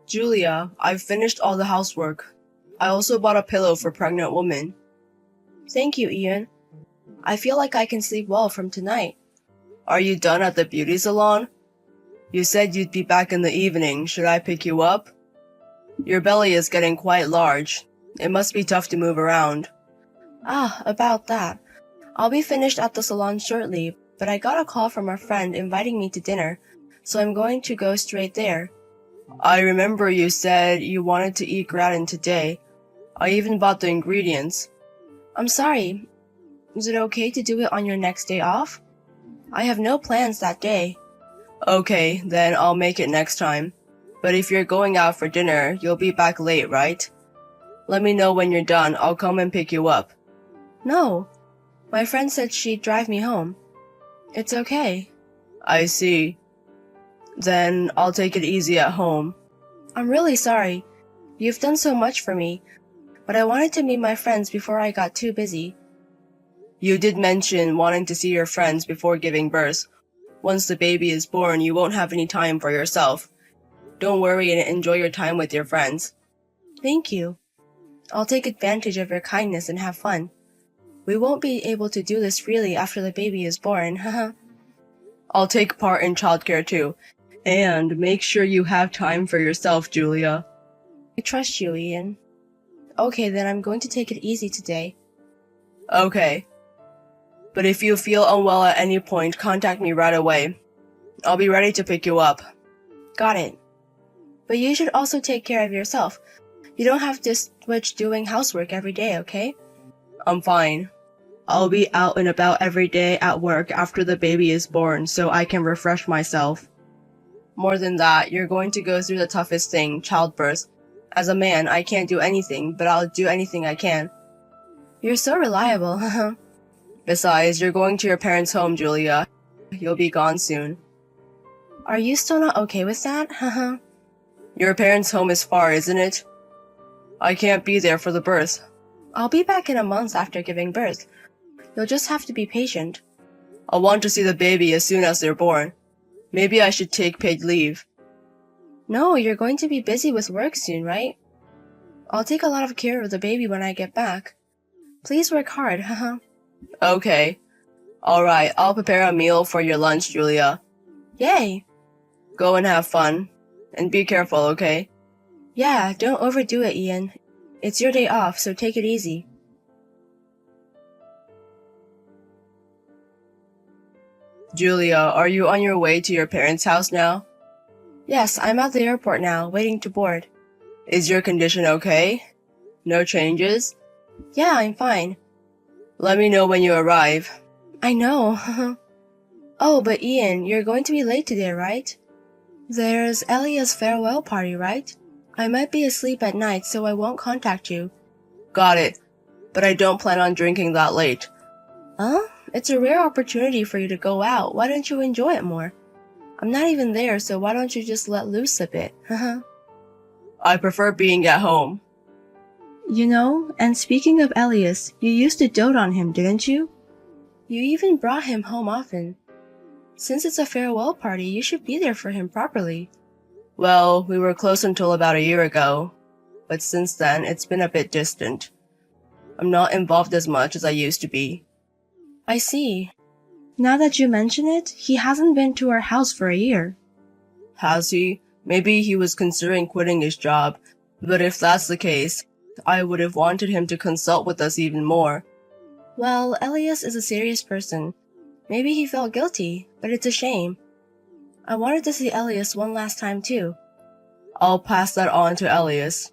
Julia, I've finished all the housework. I also bought a pillow for pregnant women. Thank you, Ian. I feel like I can sleep well from tonight. Are you done at the beauty salon? You said you'd be back in the evening. Should I pick you up? Your belly is getting quite large. It must be tough to move around. About that. I'll be finished at the salon shortly, but I got a call from a friend inviting me to dinner, so I'm going to go straight there. I remember you said you wanted to eat gratin today. I even bought the ingredients. I'm sorry. Is it okay to do it on your next day off? I have no plans that day. Okay, then I'll make it next time. But if you're going out for dinner, you'll be back late, right? Let me know when you're done. I'll come and pick you up. No. My friend said she'd drive me home. It's okay. I see. Then I'll take it easy at home. I'm really sorry. You've done so much for me, but I wanted to meet my friends before I got too busy. You did mention wanting to see your friends before giving birth. Once the baby is born, you won't have any time for yourself. Don't worry and enjoy your time with your friends. Thank you. I'll take advantage of your kindness and have fun. We won't be able to do this freely after the baby is born, haha. I'll take part in childcare too. And make sure you have time for yourself, Julia. I trust you, Ian. Okay, then I'm going to take it easy today. Okay. But if you feel unwell at any point, contact me right away. I'll be ready to pick you up. Got it. But you should also take care of yourself. You don't have to switch doing housework every day, okay? I'm fine. I'll be out and about every day at work after the baby is born so I can refresh myself. More than that, you're going to go through the toughest thing, childbirth. As a man, I can't do anything, but I'll do anything I can. You're so reliable, haha. Besides, you're going to your parents' home, Julia. You'll be gone soon. Are you still not okay with that, haha? Your parents' home is far, isn't it? I can't be there for the birth. I'll be back in a month after giving birth. You'll just have to be patient. I want to see the baby as soon as they're born. Maybe I should take paid leave. No, you're going to be busy with work soon, right? I'll take a lot of care of the baby when I get back. Please work hard, haha. Okay. Alright, I'll prepare a meal for your lunch, Julia. Yay! Go and have fun. And be careful, okay? Yeah, don't overdo it, Ian. It's your day off, so take it easy. Julia, are you on your way to your parents' house now? Yes, I'm at the airport now, waiting to board. Is your condition okay? No changes? Yeah, I'm fine. Let me know when you arrive. I know. Oh, but Ian, you're going to be late today, right? There's Elia's farewell party, right? I might be asleep at night, so I won't contact you. Got it. But I don't plan on drinking that late. Huh? It's a rare opportunity for you to go out. Why don't you enjoy it more? I'm not even there, so why don't you just let loose a bit? Haha. I prefer being at home. You know, and speaking of Elias, you used to dote on him, didn't you? You even brought him home often. Since it's a farewell party, you should be there for him properly. Well, we were close until about a year ago. But since then, it's been a bit distant. I'm not involved as much as I used to be. I see. Now that you mention it, he hasn't been to our house for a year. Has he? Maybe he was considering quitting his job. But if that's the case, I would have wanted him to consult with us even more. Well, Elias is a serious person. Maybe he felt guilty, but it's a shame. I wanted to see Elias one last time too. I'll pass that on to Elias.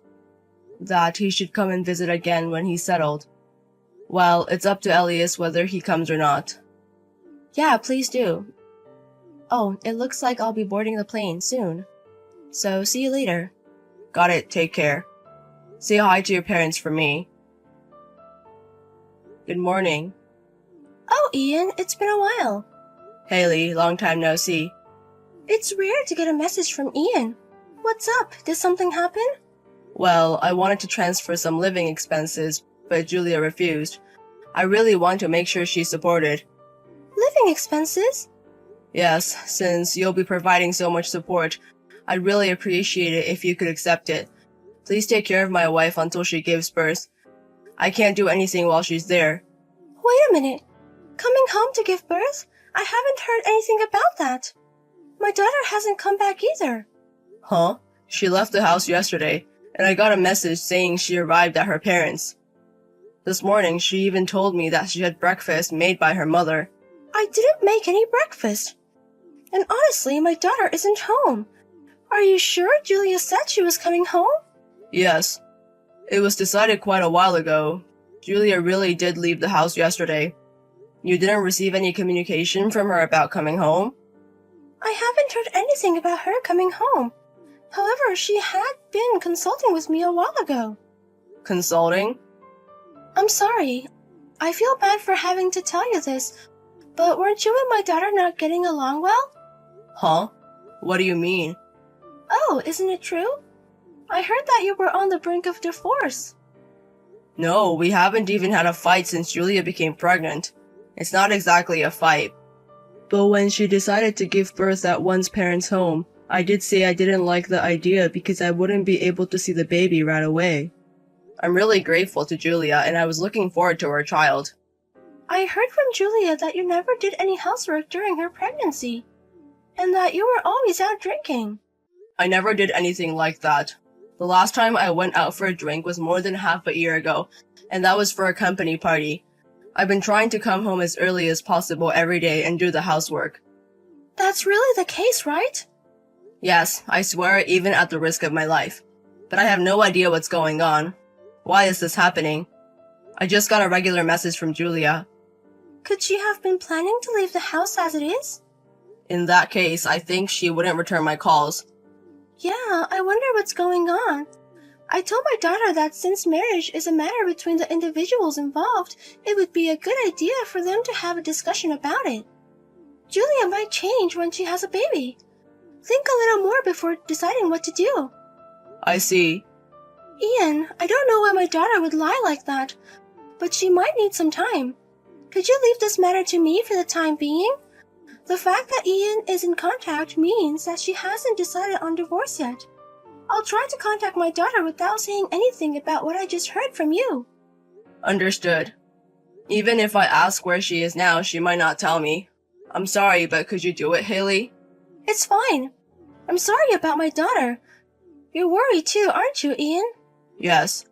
That he should come and visit again when he's settled. Well, it's up to Elias whether he comes or not. Yeah, please do. Oh, it looks like I'll be boarding the plane soon. So, see you later. Got it, take care. Say hi to your parents for me. Good morning. Oh, Ian, it's been a while. Haley, long time no see. It's rare to get a message from Ian. What's up? Did something happen? Well, I wanted to transfer some living expenses, but Julia refused. I really want to make sure she's supported. Living expenses? Yes, since you'll be providing so much support, I'd really appreciate it if you could accept it. Please take care of my wife until she gives birth. I can't do anything while she's there. Wait a minute. Coming home to give birth? I haven't heard anything about that. My daughter hasn't come back either. Huh? She left the house yesterday, and I got a message saying she arrived at her parents'. This morning, she even told me that she had breakfast made by her mother. I didn't make any breakfast. And honestly, my daughter isn't home. Are you sure Julia said she was coming home? Yes. It was decided quite a while ago. Julia really did leave the house yesterday. You didn't receive any communication from her about coming home? I haven't heard anything about her coming home. However, she had been consulting with me a while ago. Consulting? I'm sorry. I feel bad for having to tell you this, but weren't you and my daughter not getting along well? Huh? What do you mean? Oh, isn't it true? I heard that you were on the brink of divorce. No, we haven't even had a fight since Julia became pregnant. It's not exactly a fight. But when she decided to give birth at one's parents' home, I did say I didn't like the idea because I wouldn't be able to see the baby right away. I'm really grateful to Julia, and I was looking forward to her child. I heard from Julia that you never did any housework during her pregnancy, and that you were always out drinking. I never did anything like that. The last time I went out for a drink was more than half a year ago, and that was for a company party. I've been trying to come home as early as possible every day and do the housework. That's really the case, right? Yes, I swear, even at the risk of my life. But I have no idea what's going on. Why is this happening? I just got a regular message from Julia. Could she have been planning to leave the house as it is? In that case, I think she wouldn't return my calls. Yeah, I wonder what's going on. I told my daughter that since marriage is a matter between the individuals involved, it would be a good idea for them to have a discussion about it. Julia might change when she has a baby. Think a little more before deciding what to do. I see. Ian, I don't know why my daughter would lie like that, but she might need some time. Could you leave this matter to me for the time being? The fact that Ian is in contact means that she hasn't decided on divorce yet. I'll try to contact my daughter without saying anything about what I just heard from you. Understood. Even if I ask where she is now, she might not tell me. I'm sorry, but could you do it, Haley? It's fine. I'm sorry about my daughter. You're worried too, aren't you, Ian? Yes.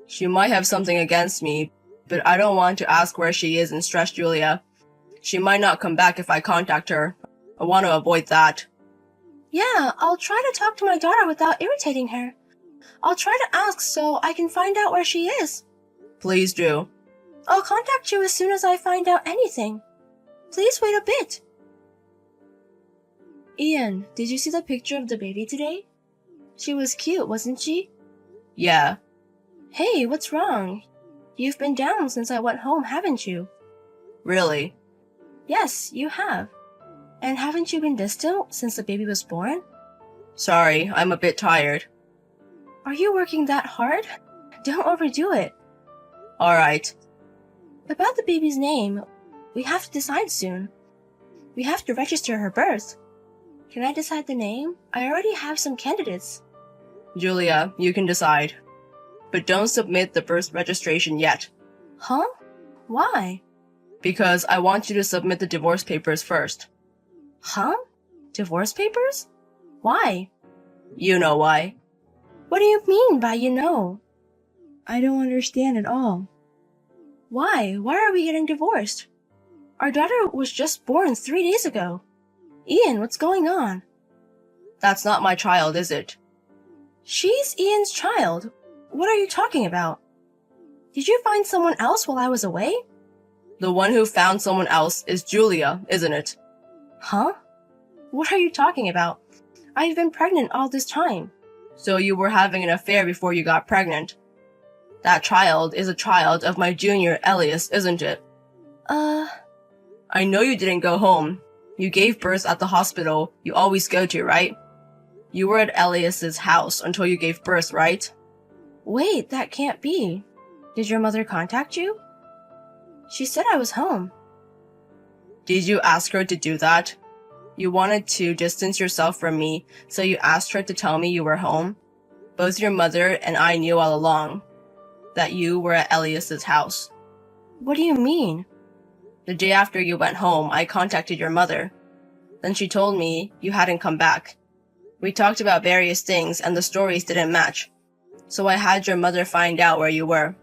She might have something against me, but I don't want to ask where she is and stress Julia. She might not come back if I contact her. I want to avoid that. Yeah, I'll try to talk to my daughter without irritating her. I'll try to ask so I can find out where she is. Please do. I'll contact you as soon as I find out anything. Please wait a bit. Ian, did you see the picture of the baby today? She was cute, wasn't she? Yeah. Hey, what's wrong? You've been down since I went home, haven't you? Really? Yes, you have. And haven't you been distant since the baby was born? Sorry, I'm a bit tired. Are you working that hard? Don't overdo it. Alright. About the baby's name, we have to decide soon. We have to register her birth. Can I decide the name? I already have some candidates. Julia, you can decide. But don't submit the birth registration yet. Huh? Why? Because I want you to submit the divorce papers first. Huh? Divorce papers? Why? You know why. What do you mean by you know? I don't understand at all. Why? Why are we getting divorced? Our daughter was just born 3 days ago. Ian, what's going on? That's not my child, is it? She's Ian's child. What are you talking about? Did you find someone else while I was away? The one who found someone else is Julia, isn't it? Huh? What are you talking about? I've been pregnant all this time. So you were having an affair before you got pregnant. That child is a child of my junior, Elias, isn't it? I know you didn't go home. You gave birth at the hospital you always go to, right? You were at Elias's house until you gave birth, right? Wait, that can't be. Did your mother contact you? She said I was home. Did you ask her to do that? You wanted to distance yourself from me, so you asked her to tell me you were home. Both your mother and I knew all along that you were at Elias's house. What do you mean? The day after you went home, I contacted your mother. Then she told me you hadn't come back. We talked about various things and the stories didn't match. So I had your mother find out where you were.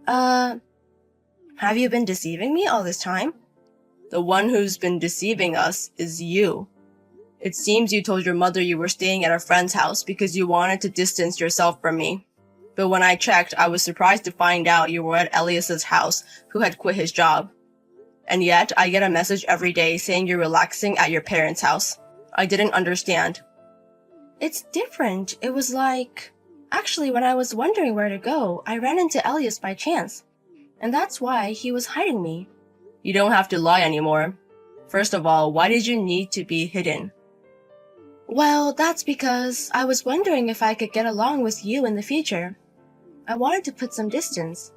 Have you been deceiving me all this time? The one who's been deceiving us is you. It seems you told your mother you were staying at a friend's house because you wanted to distance yourself from me. But when I checked, I was surprised to find out you were at Elias's house, who had quit his job. And yet, I get a message every day saying you're relaxing at your parents' house. I didn't understand. It's different. It was like... Actually, when I was wondering where to go, I ran into Elias by chance. And that's why he was hiding me. You don't have to lie anymore. First of all, why did you need to be hidden? Well, that's because I was wondering if I could get along with you in the future. I wanted to put some distance.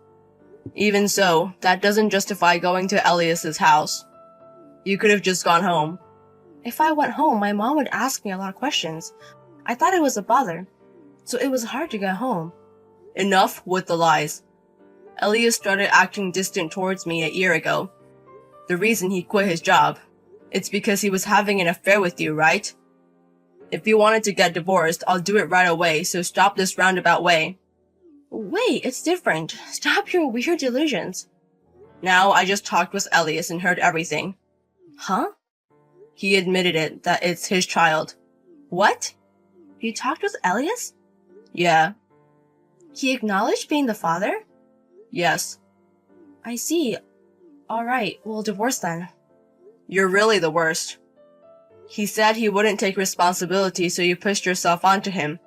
Even so, that doesn't justify going to Elias's house. You could have just gone home. If I went home, my mom would ask me a lot of questions. I thought it was a bother, so it was hard to get home. Enough with the lies. Elias started acting distant towards me a year ago. The reason he quit his job, it's because he was having an affair with you, right? If you wanted to get divorced, I'll do it right away, so stop this roundabout way. Wait, it's different. Stop your weird delusions. Now, I just talked with Elias and heard everything. Huh? He admitted it, that it's his child. What? You talked with Elias? Yeah. He acknowledged being the father? Yes. I see. Alright, we'll divorce then. You're really the worst. He said he wouldn't take responsibility, so you pushed yourself onto him.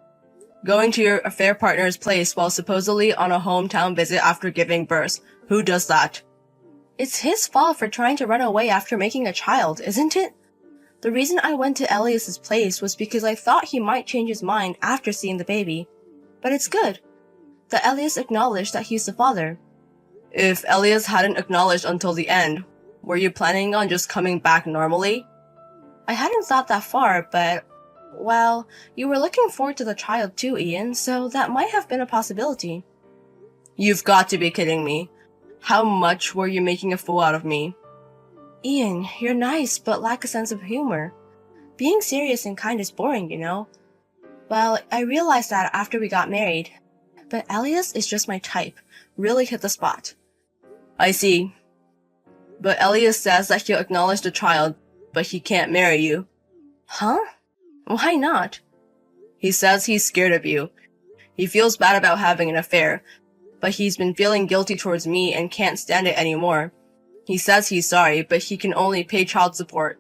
Going to your affair partner's place while supposedly on a hometown visit after giving birth. Who does that? It's his fault for trying to run away after making a child, isn't it? The reason I went to Elias's place was because I thought he might change his mind after seeing the baby. But it's good that Elias acknowledged that he's the father. If Elias hadn't acknowledged until the end, were you planning on just coming back normally? I hadn't thought that far, but... Well, you were looking forward to the child too, Ian, so that might have been a possibility. You've got to be kidding me. How much were you making a fool out of me? Ian, you're nice but lack a sense of humor. Being serious and kind is boring, you know? Well, I realized that after we got married. But Elias is just my type. Really hit the spot. I see. But Elias says that he'll acknowledge the child, but he can't marry you. Huh? Why not? He says he's scared of you. He feels bad about having an affair, but he's been feeling guilty towards me and can't stand it anymore. He says he's sorry, but he can only pay child support.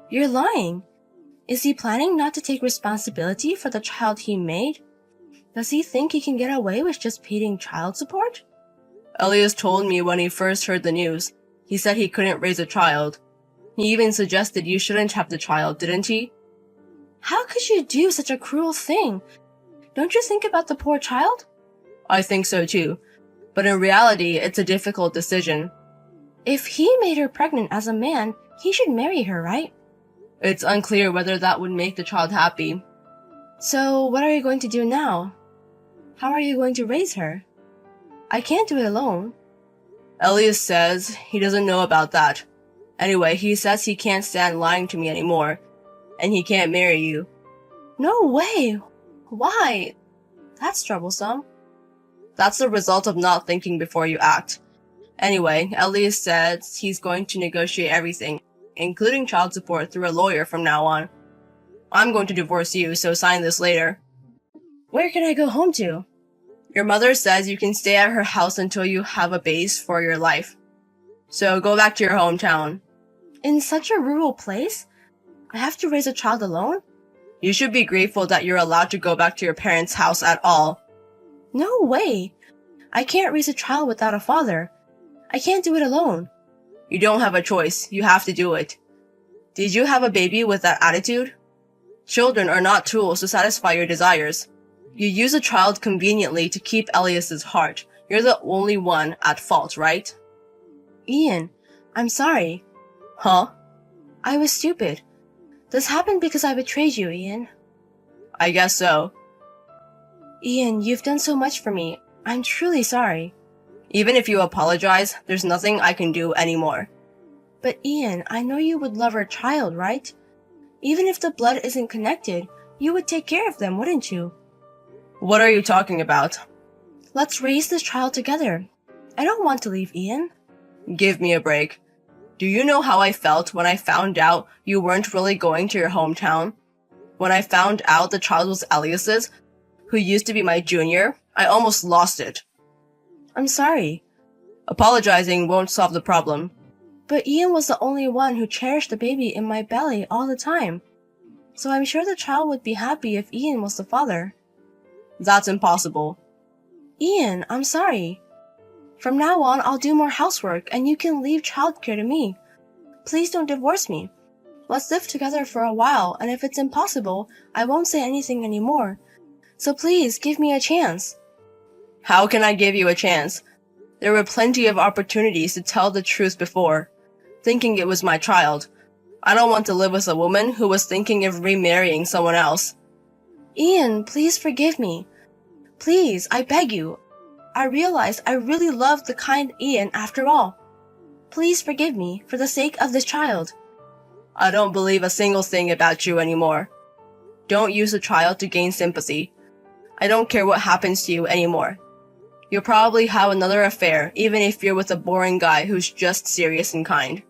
You're lying. Is he planning not to take responsibility for the child he made? Does he think he can get away with just paying child support? Elias told me when he first heard the news. He said he couldn't raise a child. He even suggested you shouldn't have the child, didn't he? How could you do such a cruel thing? Don't you think about the poor child? I think so too. But in reality, it's a difficult decision. If he made her pregnant as a man, he should marry her, right? It's unclear whether that would make the child happy. So, what are you going to do now? How are you going to raise her? I can't do it alone. Elias says he doesn't know about that. Anyway, he says he can't stand lying to me anymore, and he can't marry you. No way! Why? That's troublesome. That's the result of not thinking before you act. Anyway, Elias says he's going to negotiate everything, including child support, through a lawyer from now on. I'm going to divorce you, so sign this later. Where can I go home to? Your mother says you can stay at her house until you have a base for your life. So go back to your hometown. In such a rural place? I have to raise a child alone? You should be grateful that you're allowed to go back to your parents' house at all. No way! I can't raise a child without a father. I can't do it alone. You don't have a choice. You have to do it. Did you have a baby with that attitude? Children are not tools to satisfy your desires. You use a child conveniently to keep Elias's heart. You're the only one at fault, right? Ian, I'm sorry. Huh? I was stupid. This happened because I betrayed you, Ian. I guess so. Ian, you've done so much for me. I'm truly sorry. Even if you apologize, there's nothing I can do anymore. But Ian, I know you would love our child, right? Even if the blood isn't connected, you would take care of them, wouldn't you? What are you talking about? Let's raise this child together. I don't want to leave Ian. Give me a break. Do you know how I felt when I found out you weren't really going to your hometown? When I found out the child was Elias's, who used to be my junior, I almost lost it. I'm sorry. Apologizing won't solve the problem. But Ian was the only one who cherished the baby in my belly all the time. So I'm sure the child would be happy if Ian was the father. That's impossible. Ian, I'm sorry. From now on, I'll do more housework and you can leave childcare to me. Please don't divorce me. Let's live together for a while, and if it's impossible, I won't say anything anymore. So please, give me a chance. How can I give you a chance? There were plenty of opportunities to tell the truth before, thinking it was my child. I don't want to live with a woman who was thinking of remarrying someone else. Ian, please forgive me. Please, I beg you. I realized I really loved the kind Ian after all. Please forgive me for the sake of this child. I don't believe a single thing about you anymore. Don't use a child to gain sympathy. I don't care what happens to you anymore. You'll probably have another affair, even if you're with a boring guy who's just serious and kind.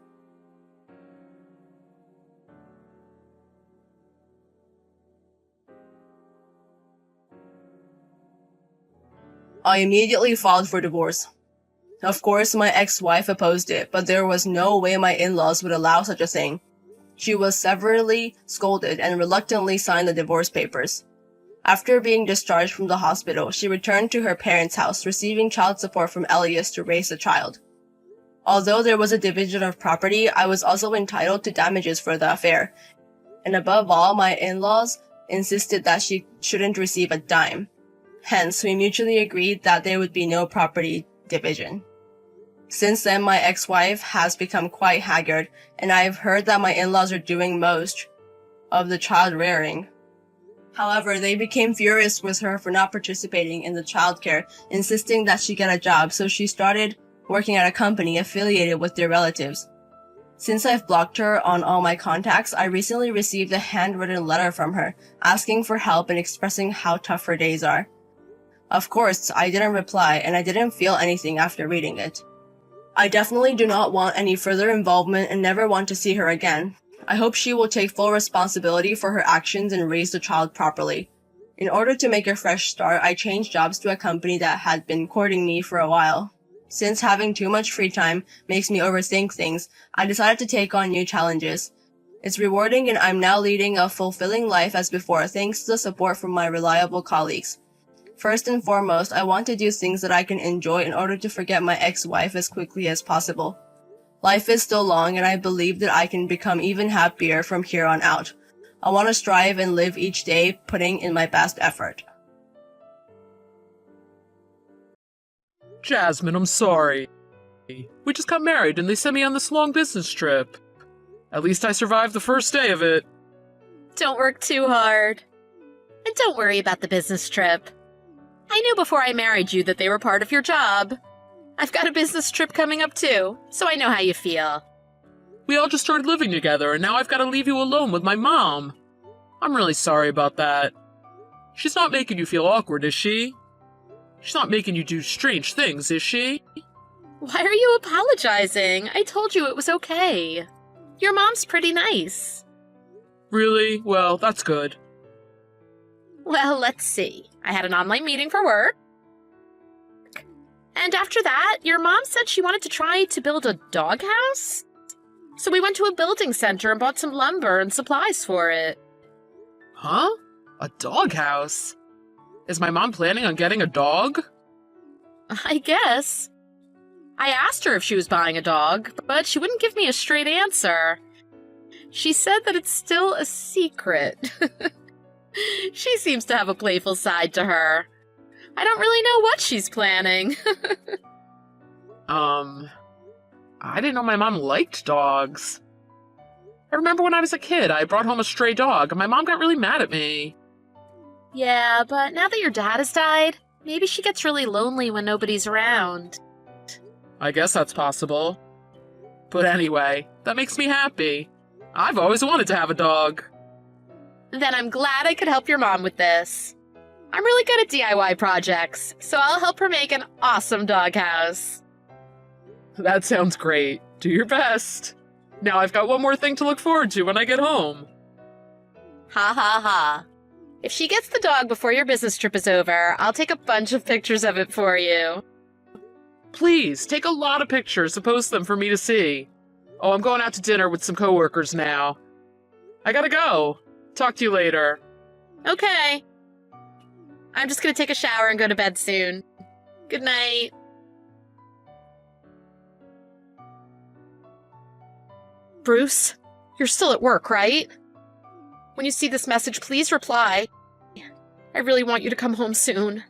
I immediately filed for divorce. Of course, my ex-wife opposed it, but there was no way my in-laws would allow such a thing. She was severely scolded and reluctantly signed the divorce papers. After being discharged from the hospital, she returned to her parents' house, receiving child support from Elias to raise the child. Although there was a division of property, I was also entitled to damages for the affair. And above all, my in-laws insisted that she shouldn't receive a dime. Hence, we mutually agreed that there would be no property division. Since then, my ex-wife has become quite haggard, and I have heard that my in-laws are doing most of the child rearing. However, they became furious with her for not participating in the childcare, insisting that she get a job, so she started working at a company affiliated with their relatives. Since I've blocked her on all my contacts, I recently received a handwritten letter from her, asking for help and expressing how tough her days are. Of course, I didn't reply, and I didn't feel anything after reading it. I definitely do not want any further involvement and never want to see her again. I hope she will take full responsibility for her actions and raise the child properly. In order to make a fresh start, I changed jobs to a company that had been courting me for a while. Since having too much free time makes me overthink things, I decided to take on new challenges. It's rewarding and I'm now leading a fulfilling life as before thanks to the support from my reliable colleagues. First and foremost, I want to do things that I can enjoy in order to forget my ex-wife as quickly as possible. Life is still long and I believe that I can become even happier from here on out. I want to strive and live each day putting in my best effort. Jasmine, I'm sorry. We just got married and they sent me on this long business trip. At least I survived the first day of it. Don't work too hard. And don't worry about the business trip. I knew before I married you that they were part of your job. I've got a business trip coming up too, so I know how you feel. We all just started living together and now I've got to leave you alone with my mom. I'm really sorry about that. She's not making you feel awkward, is she? She's not making you do strange things, is she? Why are you apologizing? I told you it was okay. Your mom's pretty nice. Really? Well, that's good. Well, let's see. I had an online meeting for work. And after that, your mom said she wanted to try to build a doghouse. So we went to a building center and bought some lumber and supplies for it. Huh? A doghouse? Is my mom planning on getting a dog? I guess. I asked her if she was buying a dog, but she wouldn't give me a straight answer. She said that it's still a secret. She seems to have a playful side to her. I don't really know what she's planning. I didn't know my mom liked dogs. I remember when I was a kid, I brought home a stray dog, and my mom got really mad at me. Yeah, but now that your dad has died, maybe she gets really lonely when nobody's around. I guess that's possible. But anyway, that makes me happy. I've always wanted to have a dog. Then I'm glad I could help your mom with this. I'm really good at DIY projects, so I'll help her make an awesome doghouse. That sounds great. Do your best. Now I've got one more thing to look forward to when I get home. Ha ha ha. If she gets the dog before your business trip is over, I'll take a bunch of pictures of it for you. Please, take a lot of pictures and post them for me to see. Oh, I'm going out to dinner with some coworkers now. I gotta go. Talk to you later. Okay. I'm just gonna take a shower and go to bed soon. Good night. Bruce, you're still at work, right? When you see this message, please reply. I really want you to come home soon.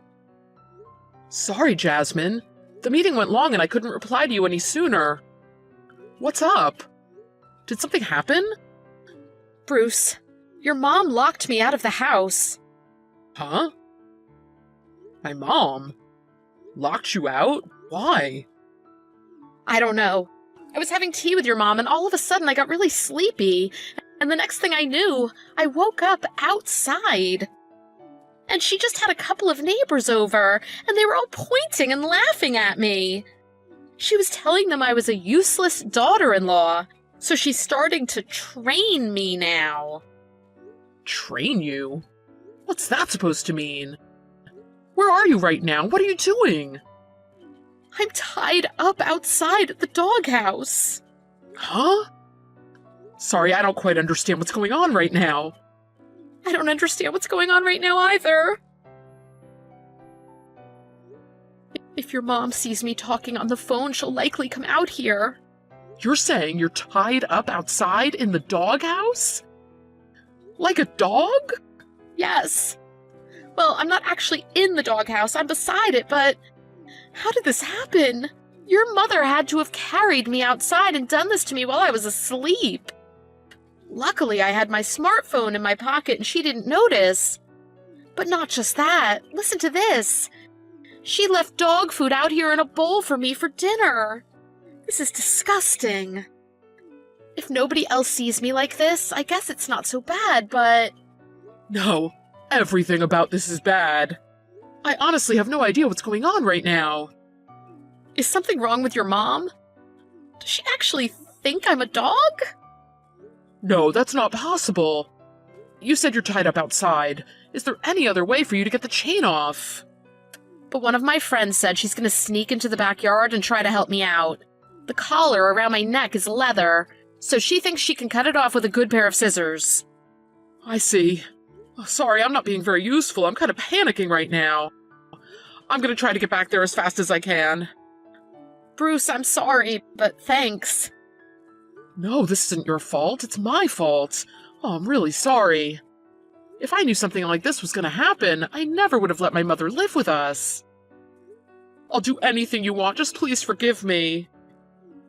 Sorry, Jasmine. The meeting went long and I couldn't reply to you any sooner. What's up? Did something happen? Bruce, your mom locked me out of the house. Huh? My mom? Locked you out? Why? I don't know. I was having tea with your mom and all of a sudden I got really sleepy. And the next thing I knew, I woke up outside. And she just had a couple of neighbors over, and they were all pointing and laughing at me. She was telling them I was a useless daughter-in-law, so she's starting to train me now. Train you? What's that supposed to mean? Where are you right now? What are you doing? I'm tied up outside the doghouse. Huh? Sorry, I don't quite understand what's going on right now. I don't understand what's going on right now either. If your mom sees me talking on the phone, she'll likely come out here. You're saying you're tied up outside in the doghouse? Like a dog? Yes. Well, I'm not actually in the doghouse, I'm beside it, but how did this happen? Your mother had to have carried me outside and done this to me while I was asleep. Luckily, I had my smartphone in my pocket and she didn't notice. But not just that. Listen to this. She left dog food out here in a bowl for me for dinner. This is disgusting. If nobody else sees me like this, I guess it's not so bad, but... No, everything about this is bad. I honestly have no idea what's going on right now. Is something wrong with your mom? Does she actually think I'm a dog? No, that's not possible. You said you're tied up outside. Is there any other way for you to get the chain off? But one of my friends said she's going to sneak into the backyard and try to help me out. The collar around my neck is leather, so she thinks she can cut it off with a good pair of scissors. I see. Oh, sorry, I'm not being very useful. I'm kind of panicking right now. I'm going to try to get back there as fast as I can. Bruce, I'm sorry, but thanks. No, this isn't your fault. It's my fault. Oh, I'm really sorry. If I knew something like this was going to happen, I never would have let my mother live with us. I'll do anything you want. Just please forgive me.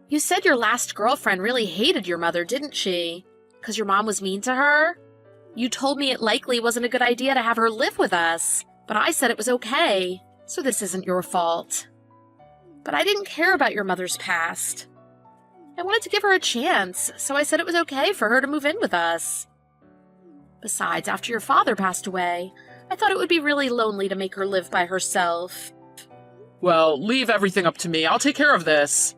You said your last girlfriend really hated your mother, didn't she? 'Cause your mom was mean to her? You told me it likely wasn't a good idea to have her live with us, but I said it was okay, so this isn't your fault. But I didn't care about your mother's past. I wanted to give her a chance, so I said it was okay for her to move in with us. Besides, after your father passed away, I thought it would be really lonely to make her live by herself. Well, leave everything up to me. I'll take care of this.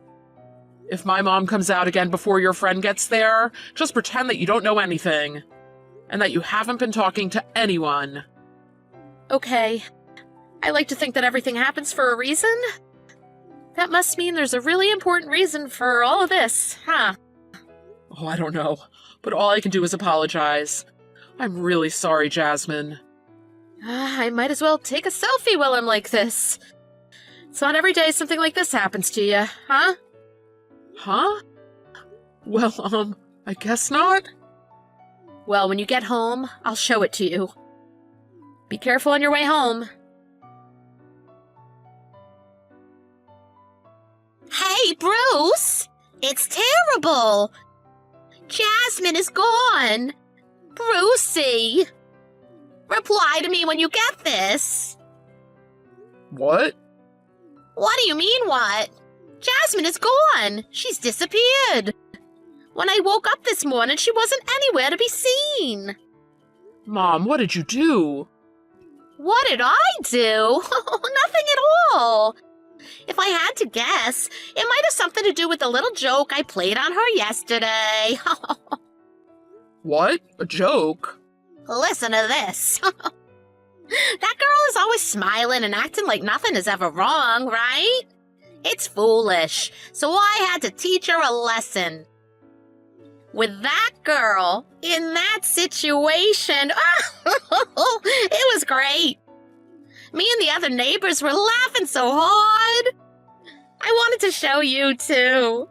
If my mom comes out again before your friend gets there, just pretend that you don't know anything. And that you haven't been talking to anyone. Okay. I like to think that everything happens for a reason. That must mean there's a really important reason for all of this, huh? Oh, I don't know. But all I can do is apologize. I'm really sorry, Jasmine. I might as well take a selfie while I'm like this. It's not every day something like this happens to you, huh? Huh? Well, I guess not. Well, when you get home, I'll show it to you. Be careful on your way home. Hey, Bruce! It's terrible! Jasmine is gone! Brucey! Reply to me when you get this! What? What do you mean, what? Jasmine is gone! She's disappeared! When I woke up this morning, she wasn't anywhere to be seen! Mom, what did you do? What did I do? Nothing at all! If I had to guess, it might have something to do with the little joke I played on her yesterday. What? A joke? Listen to this. That girl is always smiling and acting like nothing is ever wrong, right? It's foolish, so I had to teach her a lesson. With that girl, in that situation, it was great. Me and the other neighbors were laughing so hard. I wanted to show you, too.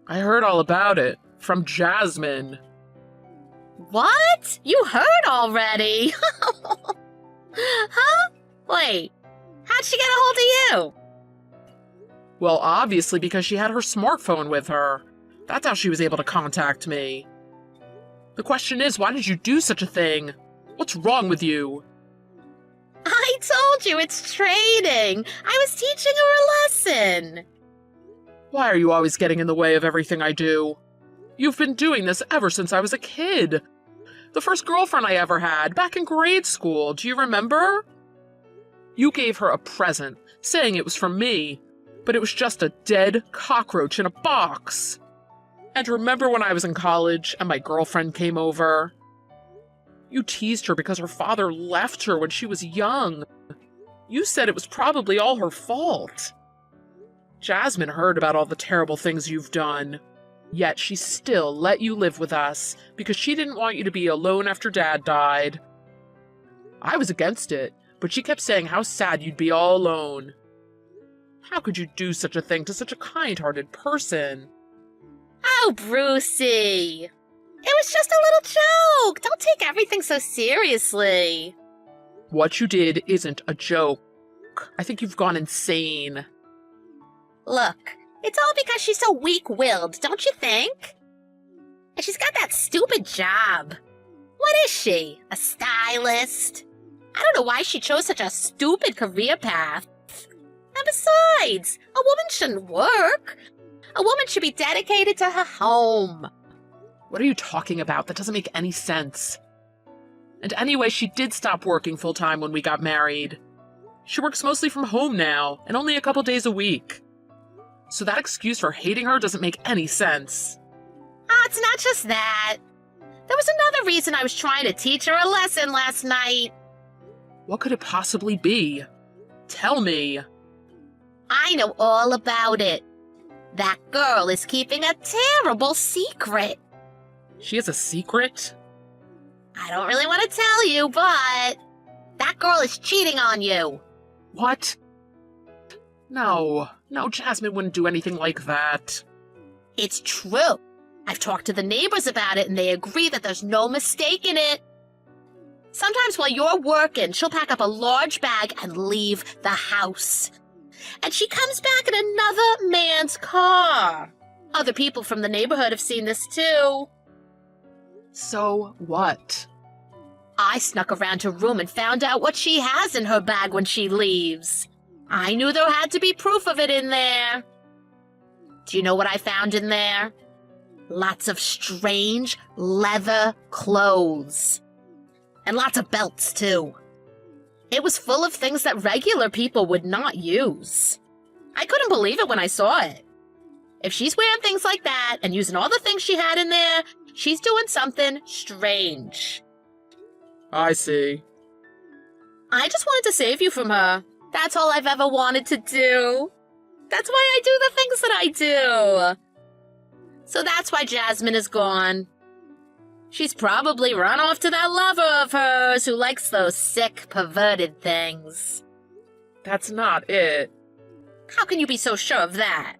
I heard all about it. From Jasmine. What? You heard already? Huh? Wait, how'd she get a hold of you? Well, obviously because she had her smartphone with her. That's how she was able to contact me. The question is, why did you do such a thing? What's wrong with you? I told you it's trading. I was teaching her a lesson. Why are you always getting in the way of everything I do? You've been doing this ever since I was a kid. The first girlfriend I ever had, back in grade school, do you remember? You gave her a present, saying it was from me, but it was just a dead cockroach in a box. And remember when I was in college and my girlfriend came over? You teased her because her father left her when she was young. You said it was probably all her fault. Jasmine heard about all the terrible things you've done. Yet she still let you live with us because she didn't want you to be alone after Dad died. I was against it, but she kept saying how sad you'd be all alone. How could you do such a thing to such a kind-hearted person? Oh, Brucey. It was just a little joke. Don't take everything so seriously. What you did isn't a joke. I think you've gone insane. Look, it's all because she's so weak-willed, don't you think? And she's got that stupid job. What is she? A stylist? I don't know why she chose such a stupid career path. And besides, a woman shouldn't work. A woman should be dedicated to her home. What are you talking about? That doesn't make any sense. And anyway, she did stop working full-time when we got married. She works mostly from home now, and only a couple days a week. So that excuse for hating her doesn't make any sense. It's not just that. There was another reason I was trying to teach her a lesson last night. What could it possibly be? Tell me. I know all about it. That girl is keeping a terrible secret. She has a secret? I don't really want to tell you, but that girl is cheating on you. What? No, Jasmine wouldn't do anything like that. It's true. I've talked to the neighbors about it, and they agree that there's no mistake in it. Sometimes while you're working, she'll pack up a large bag and leave the house. And she comes back in another man's car. Other people from the neighborhood have seen this too. So what? I snuck around her room and found out what she has in her bag when she leaves. I knew there had to be proof of it in there. Do you know what I found in there? Lots of strange leather clothes. And lots of belts, too. It was full of things that regular people would not use. I couldn't believe it when I saw it. If she's wearing things like that and using all the things she had in there, she's doing something strange. I see. I just wanted to save you from her. That's all I've ever wanted to do. That's why I do the things that I do. So that's why Jasmine is gone. She's probably run off to that lover of hers who likes those sick, perverted things. That's not it. How can you be so sure of that?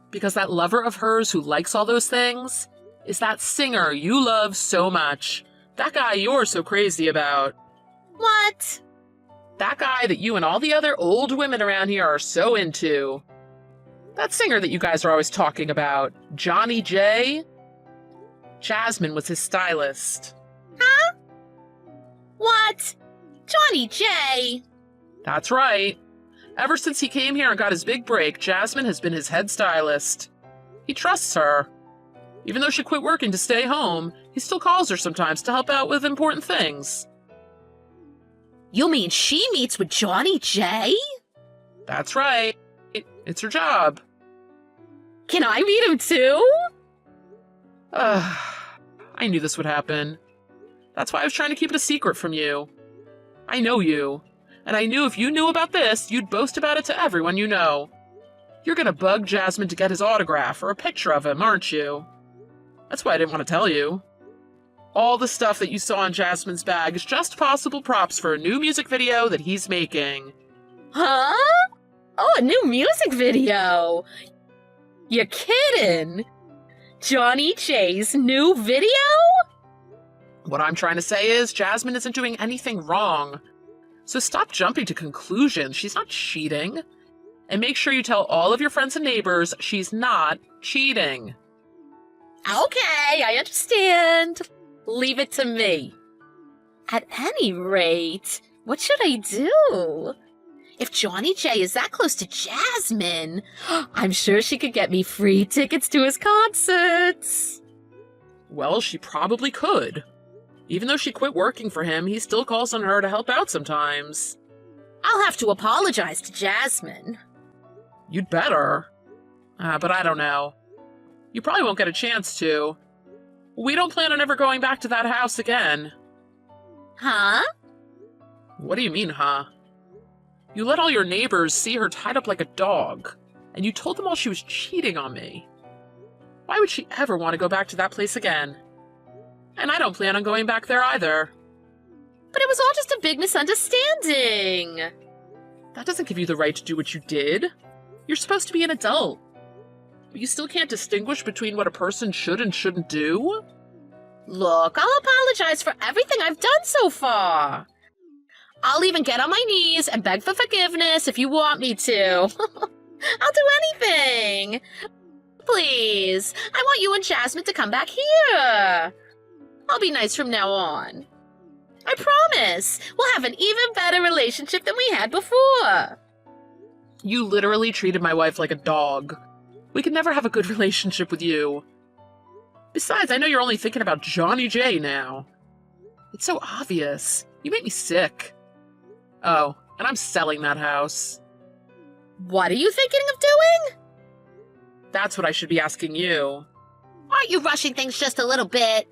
Because that lover of hers who likes all those things is that singer you love so much. That guy you're so crazy about. What? That guy that you and all the other old women around here are so into. That singer that you guys are always talking about, Johnny J. Jasmine was his stylist. What? Johnny J! That's right. Ever since he came here and got his big break, Jasmine has been his head stylist. He trusts her. Even though she quit working to stay home, he still calls her sometimes to help out with important things. You mean she meets with Johnny J? That's right. It's her job. Can I meet him too? I knew this would happen. That's why I was trying to keep it a secret from you. I know you, and I knew if you knew about this, you'd boast about it to everyone you know. You're gonna bug Jasmine to get his autograph or a picture of him, aren't you? That's why I didn't want to tell you. All the stuff that you saw in Jasmine's bag is just possible props for a new music video that he's making. Huh? Oh, a new music video! You're kidding! Johnny J's new video? What I'm trying to say is, Jasmine isn't doing anything wrong. So stop jumping to conclusions. She's not cheating. And make sure you tell all of your friends and neighbors she's not cheating. Okay, I understand. Leave it to me. At any rate, what should I do? If Johnny J is that close to Jasmine, I'm sure she could get me free tickets to his concerts. Well, she probably could. Even though she quit working for him, he still calls on her to help out sometimes. I'll have to apologize to Jasmine. You'd better. But I don't know. You probably won't get a chance to. We don't plan on ever going back to that house again. Huh? What do you mean, huh? You let all your neighbors see her tied up like a dog, and you told them all she was cheating on me. Why would she ever want to go back to that place again? And I don't plan on going back there either. But it was all just a big misunderstanding. That doesn't give you the right to do what you did. You're supposed to be an adult. But you still can't distinguish between what a person should and shouldn't do? Look, I'll apologize for everything I've done so far. I'll even get on my knees and beg for forgiveness if you want me to. I'll do anything. Please, I want you and Jasmine to come back here. I'll be nice from now on. I promise, we'll have an even better relationship than we had before. You literally treated my wife like a dog. We could never have a good relationship with you. Besides, I know you're only thinking about Johnny J now. It's so obvious. You make me sick. Oh, and I'm selling that house. What are you thinking of doing? That's what I should be asking you. Aren't you rushing things just a little bit?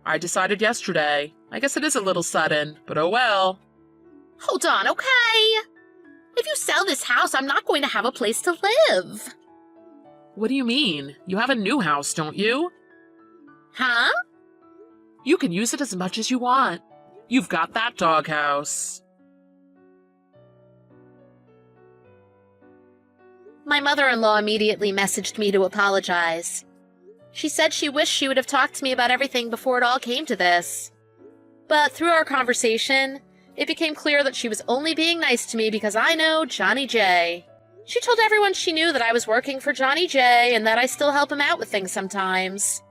I decided yesterday. I guess it is a little sudden, but oh well. Hold on, okay? If you sell this house, I'm not going to have a place to live. What do you mean? You have a new house, don't you? Huh? You can use it as much as you want. You've got that doghouse. My mother-in-law immediately messaged me to apologize. She said she wished she would have talked to me about everything before it all came to this. But through our conversation, it became clear that she was only being nice to me because I know Johnny J. She told everyone she knew that I was working for Johnny J and that I still help him out with things sometimes.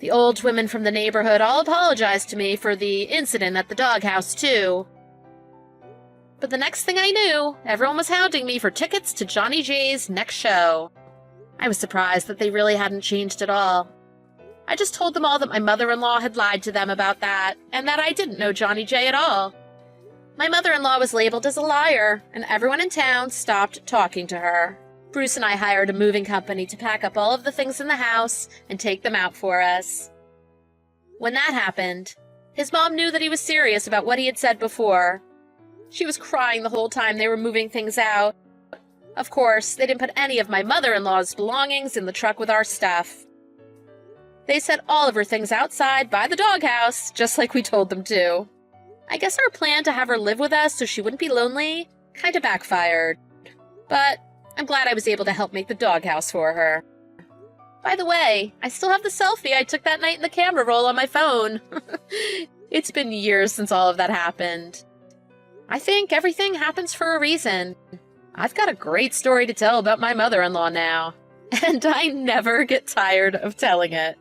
The old women from the neighborhood all apologized to me for the incident at the doghouse, too. But the next thing I knew, everyone was hounding me for tickets to Johnny J's next show. I was surprised that they really hadn't changed at all. I just told them all that my mother-in-law had lied to them about that, and that I didn't know Johnny J at all. My mother-in-law was labeled as a liar, and everyone in town stopped talking to her. Bruce and I hired a moving company to pack up all of the things in the house and take them out for us. When that happened, his mom knew that he was serious about what he had said before. She was crying the whole time they were moving things out. Of course, they didn't put any of my mother-in-law's belongings in the truck with our stuff. They set all of her things outside by the doghouse, just like we told them to. I guess our plan to have her live with us so she wouldn't be lonely kinda backfired. But I'm glad I was able to help make the doghouse for her. By the way, I still have the selfie I took that night in the camera roll on my phone. It's been years since all of that happened. I think everything happens for a reason. I've got a great story to tell about my mother-in-law now, and I never get tired of telling it.